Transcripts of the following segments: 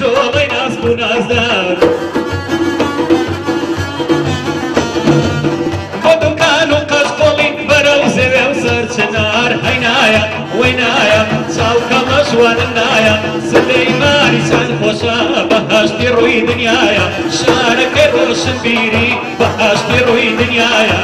زۆڵەی ناست و نازدار بۆ دوکان و قەشقۆڵی بەرە و زەوێ و سەرچنار هەینایە وەینایە چاوکەمە جوانم نایە سلەیمانی چەند خۆشە بەهەشتی ڕووی دنیایە شارەکەی ڕۆشنبیری بەهەشتی ڕووی دنیایە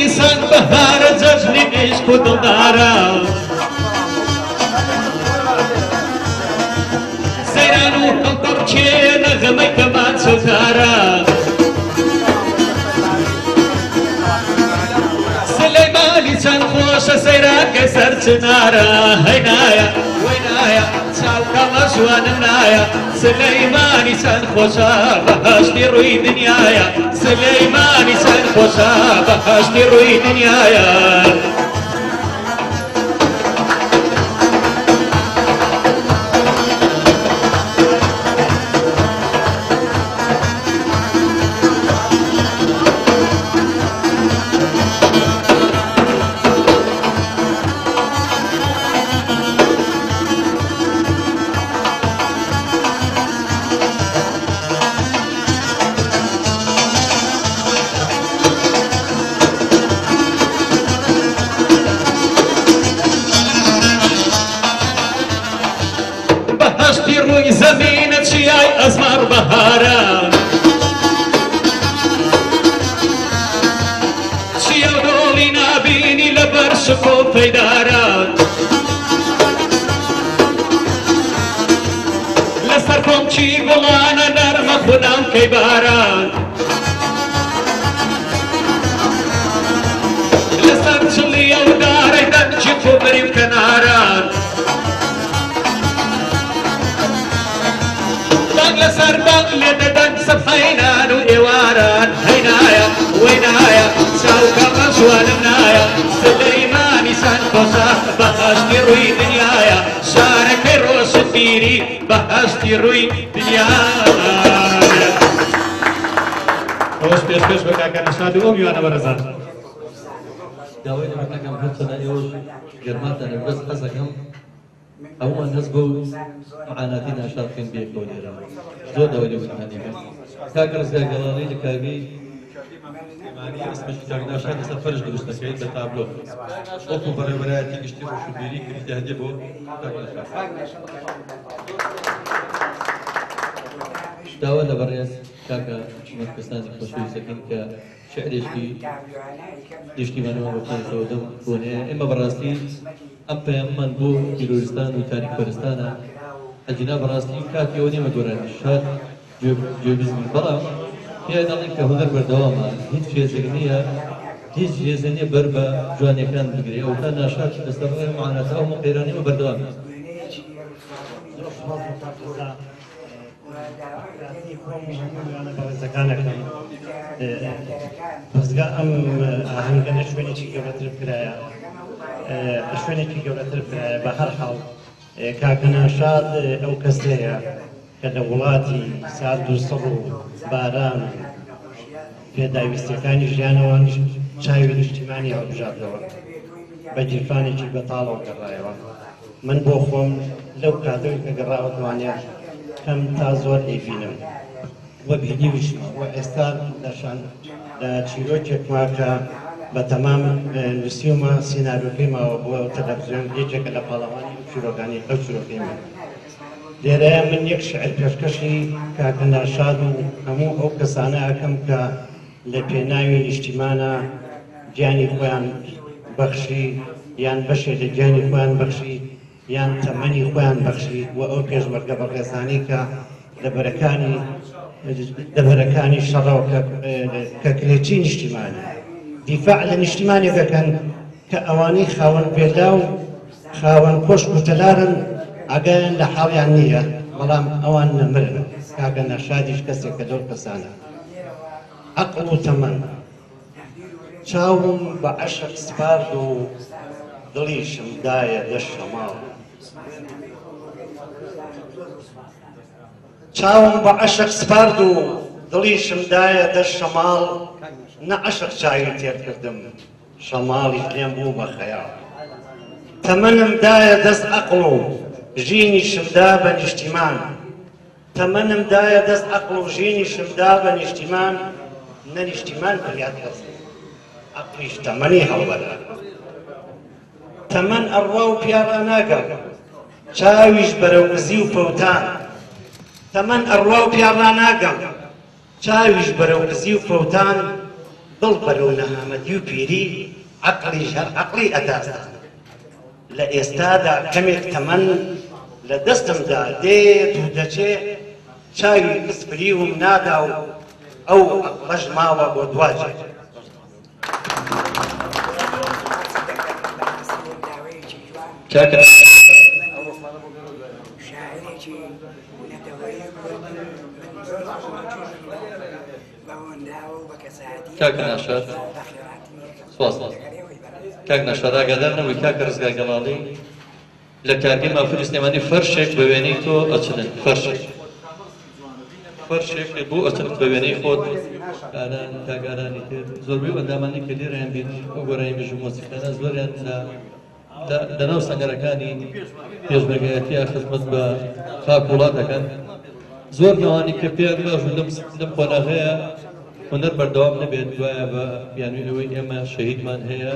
دیسان بەهارە جەژنی عیشق و دڵدارە سەیران و هەڵدەڕکێ نەغەمەی کەمان چەوتارە سلەیمانی چەند خۆشە سەیراکەی سەرچنارە هەینایە وەینایە چاوکەمە جوانم نایە سلەیمانی چەند خۆشە بەهەشتی ڕووی دنیایە سلەیمانی چەند خۆشە بەهەشتی ڕووی دنیایە بەهەشتی ڕووی زەمینە چیای ئەزمار بەهارە چیە و دۆڵی نابینی لەبەر شک و پەیدارە لەسەر کۆمچی گوڵانە نەرمە خودام کەیباران لەسەر چڵیە و دارەی دەنجی تۆ بەریم کەناران لەسەر باق لێ دەدەن سەفەینان و ئێواران هەینایە وەینایە چاوکەمە جوانم نایە سلەیمانی چەند خۆشە بەهەشتی ڕووی دنیایە شارەکەی ڕۆشنبیری بەهەشتی ڕووی دنیایە ئەوەش پێشکەش بە کاکە نەشاد و ئەو میوانە بەرەزان داوای لەمەکەم هەرچەنە ئێوەش گەرماتە لەبەس حەزەکەم ئەومان هەست بۆ معاناتی ناشاد بکەین بێکەوە لێرە زۆر داوای لە وتمانیەکەم کاکە ڕزگار گەڵاڵی لە کاوی اسمش کاک ناشاد لەسەر فەرش دروست دەکەیت بە تابلۆ وەکو بەڕێوەبەرایەتی گشتی ڕۆشنبیری کردیتە هەدیە بۆ کاک ناشاد داوا لە بەڕێز کاکە مەرکەستانی خۆشەویستەکەین کە شعرێکی نیشتیمانەوە بەخۆیەوە دەم بۆنەیە ئێمە بەڕاستی ئەم پەیاممان بۆ تیرۆریستان و تاریکپەرستانە ئەجینا بەڕاستی کاتیەوە نێمە گۆرانی شاد گوێبیزمی بەڵام پێی دەڵێن کە هونەر بەردەوامە هیچ شێزێک نییە هیچ هێزە نییە بەر بە جوانیەکان بگرێ ئەو تا ناشاد لەسەر ڕێ معاناتە ئەو مەقێرانیمە بەردەوامە بەڕێزەکانەکەم ڕزگار ئەم ئاهەنگە شوێنێکی گەورەتر کرایە شوێنێکی گەورەتر کرایە بە هەر حاڵ کاکە ناشاد ئەو کەسەیە کە لە وڵاتی سارد و سەڕ و باران پێداویستەکانی ژیانەوەنیش چاوی نیشتیمانی هەڵبژاردەوە بە جیرفانێکی بەتاڵەوە گەڕایەوە من بۆ خۆم لەو کاتەوەی کە گەڕاوە توانێت کەم تا زۆر ئەیبینم وە بینیویشمە وە ئێستا دەشان لە چیرۆکێکما کە بە تەمام نووسیومە سیناریۆکەی ماوە بۆ تەلەڤیزیۆن یەکێکە لە پاڵەوانی چیرۆکانی ئەو چیرۆکەیمە لێرەیە من یەک شعر پێشکەشی کاکە ناشاد و هەموو ئەو کەسانە ئەکەم کە لە پێناوی نیشتیمانە گیانی خۆیان بەخشی یان بەشێک لە گیانی خۆیان بەخشی یان تەمەنی خۆیان بەخشی و ئەو پێشمەرگە بەڕێزانەی کە لەبەرەکانی شەڕەوە کە کرێچی نیشتیمانە دیفاع لە نیشتیمانێک دەکەن کە ئەوانەی خاوەن پێدا و خاوەن کۆشک و تەلارن ئاگایان لە حاڵیان نییە بەڵام ئەوان نەمرن کاکە ناشادیش کەسێکە لەو کەسانە عەقڵ و تەمەن چاوم بە عەشق سپارد و دڵیشم دایە دەشت شەماڵ چاوم بە عەشق سپارد و دڵیشمدایە دەست شەماڵ نە عەشق چاوی تێر کردم شەماڵی پێم بوو بە خەیاڵ تەمەنمدایە دەست عەقڵ و ژینیشمدا بە نیشتیمان تەمەنمدایە دەست عەقڵ و ژینیشمدا بە نیشتیمان نە نیشتیمان بریاد کەس عەقلیش تەمەنی هەڵبەرە تەمەن ئەڕوا و پیاڕە ناگەم چاویش بەرەو گزی و فەوتان تەمەن ئەڕوا و پیاڕە ناگەم چاویش بەرەو گزی و فەوتان دڵ بەرەو نەهامەتی و پیری عەقلیش هەر عەقلی ئەداستان لە ئێستادا کەمێک تەمەن لە دەستمدا دێت و دەچێ چاوی کسفریوم نادا و ئەو عەقڵەش ماوە بۆ دواجێ کاک ناشاد سواس کاک ناشاد ئاگادار نەبووی کاکە ڕزگار گەڵاڵی لە کارگەی مافوری سلێمانی فەرشێک بە وێنەی تۆ ئەچنن فەرشێک بوو ئەچنت بە وێنەی خۆت کاران کاگارانی تر زۆربەی ئەندامانی کە لێرەیان بین ئەو گۆرانی بێژ و مۆسیقانە زۆریان لەناو سەنگەرەکانی پێشبەرگایەتیە خزمەت بە خاک وڵات دەکەن زۆر ناوانی کە پێیان باش لەم قۆناغەیە هونەر بەردەوام نەبێت دوایە بە بیانووی ئەوەی ئێمە شەهیدمان هەیە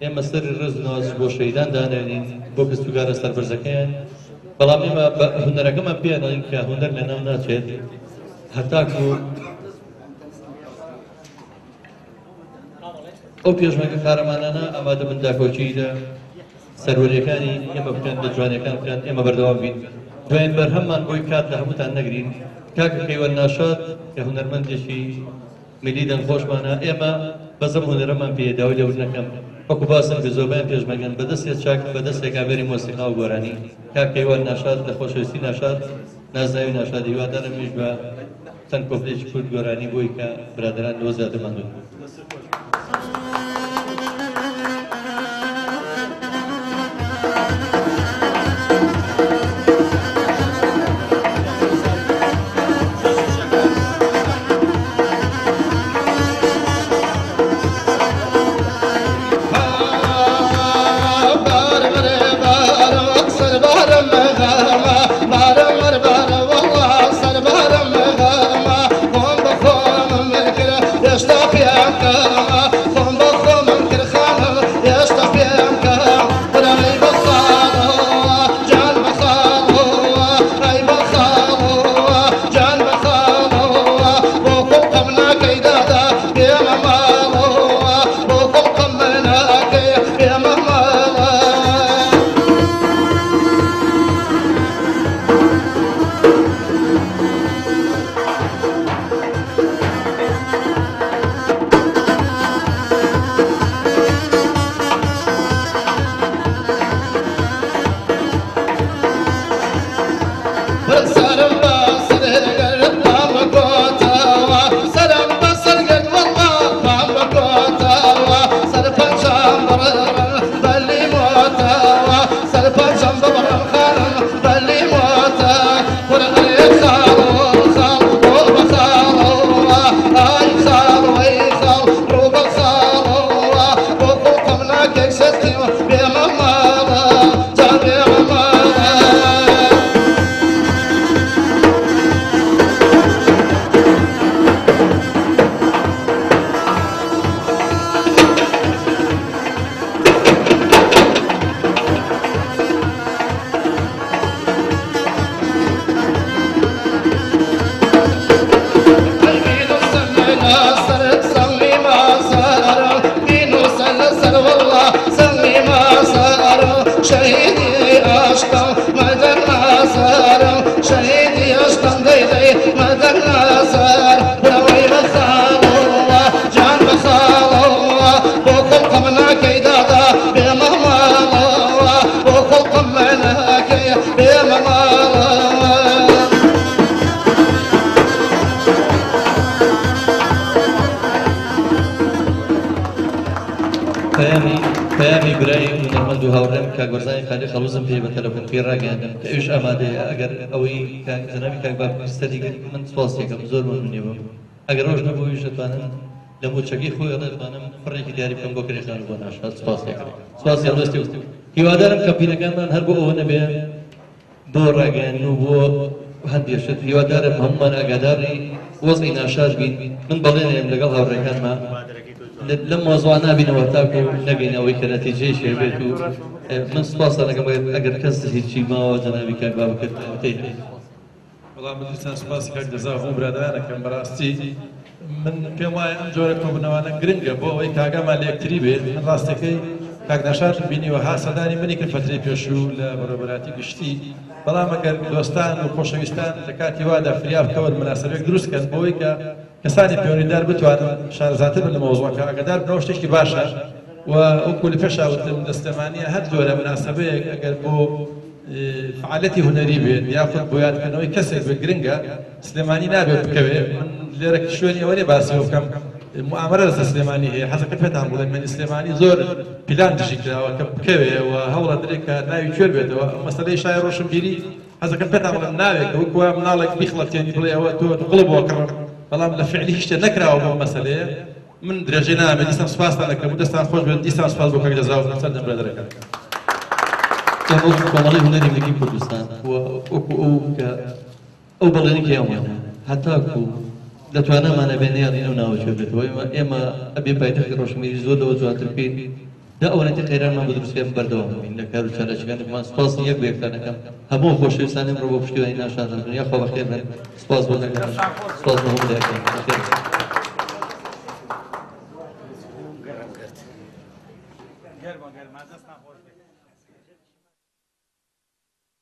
ئێمە سەری ڕز ناز بۆ شەهیدان دانێنین بۆ کەستوگارە سەربەرزەکەیان بەڵام ئێمە بە هونەرەکەمان پێیانڵین کە هونەر لەناو ناچێت هەتاکو ئەو پێشمەرگە کارەمانانە ئامادە بن داکۆچی لە سەروەریەکانی ئێمە بکەن بە جوانەکان بکەن ئێمە بەردەوام بین دوایین بەرهەممان بۆی کات لە هەمووتان نەگرین کاکە کەیوەن ناشاد کە هونەرمەندێکی ملی دەنگخۆشمانە ئێمە بەزەم هونەرەمان پێداوی لەور نەکەم وەکو باسم بە زۆربیان پێشمەرگەن بەدەستێت چاک بەدەستێک کابێری مۆسیقا و گۆرانی کاک کەیوەن ناشاد لە خۆشەویستی ناشاد نازاوی ناشادی هیوادارەمیش بە چەند کۆپلێکی کورد گۆرانی بۆی کە برادران لەوە زیاترمان بن پەیامی برای هونەرمەند و هاوڕێم کاک بەرزانی خالی خەڵوزم پێی بە تەلەفۆن پێ ڕاگەاندم کە ئێوش ئامادەیە ئەگەر ئەوەی جەنابی کاک بابستەری من سپاسێکم زۆر مەمنونی بووم ئەگەر ڕۆژ نەبوویش دەتوانم لە موچەکەی خۆی دەتوانم فڕێکی دیاری بکەم بۆ کرێژان بۆ ناشاد سپاسێکم سپاسی هەڵوێستی و هیوادارم کەمپینەکانمان هەر بۆ ئەوە نەبێ بۆ ڕاگەیاندن و بۆ هەندێشت هیوادارم هەمومان ئاگاداری وەزعی ناشاد بین من بەڵێنێم لەگەڵ هاوڕێکانمان لەم مۆزوع نابینەوە تاکو نەگەینەوەی کە نەتیجەی شێبێت و من سپاسە دەکەم ئەگەر کەس هیچی ماوە جەنابی کاک بابەکرد بەڵام بترسان سوپاسی کاک دەزا هەموو برادرانەکەم بەڕاستی من پێم وایە ئەم جۆرە کۆبوونەوانە گرنگە بۆ ئەوەی کاگامان لە یەکتری بێت من ڕاستەکەی کاک نەشاد بینیوە ها سەدانی منی کرد فترەی پێشوو لە بەڕێوەبەراتی گشتی بەڵام ئەگەر دۆستان و خۆشەویستان لە کاتی وادا فریا بکەون مناسبەیەک دروستکەن بۆەوەی کە کەسانی پەیوەندیدار بتوانن شارەزاتر بن لە مۆزوعەکە ئاگادار بنەوە شتێکی باشە و وەکو لە پێشاوتم لە سلێمانیە هەر جۆرە مناسبەیەک ئەگەر بۆ فعالەتی هونەری بێت یاخود بۆ یادکردنەوەی کەسێک بێت گرنگە سلێمانی نابێت بکەوێت من لێرە شوێنی ئەوە باسیەوە بکەم معاملە لەسەر سلێمانی هەیە حەزەکە پێتان بڵێم من سلێمانی زۆر پلان دژی کراوە کە بکەوێت و هەوڵە درێت کە ناوی کوێر بێتەوە مەسەلەی شای ڕۆشنبیری حەزەکەم پێتان بڵێم ناوێت کە وەکوە مناڵێک بیخڵەتێنی بڵێ ئەوە تۆ قڵبەوە کڕم بەڵام لە فعلی هیچ شتێک نەکراوە بۆ مەسەلەیە من درێژەی نامێت دیسان سوپاستان دەکەم و دەستان خۆش بێت دیسان سوپاس بۆ کاک دەزا و سەردەم برادەرەکەم کۆمەڵی هونەری ملی کوردستان وەکو ئەو کە ئەو بەڵێنی کێوانە هەتاکو دەتوانەمانە بێنیانی ئەو ناوەچێ بێتەوە ئێمە ئەبێ پایتەختی ڕۆژمێری زۆر لەوە جوانتر بکەین دا ئەوەنەتی قەیرانمان بۆ دروستکردن بەردەوام بین لە کار و چارەچەکانێکمان سپاسی یەک بێکتانەکەم هەموو خۆشەویستانم ڕۆ بۆ پشتیوانی ناشادان دنیا خۆ بەخێر بن سپاس بۆ دەکەم سپاس بۆ هەموو دەکەم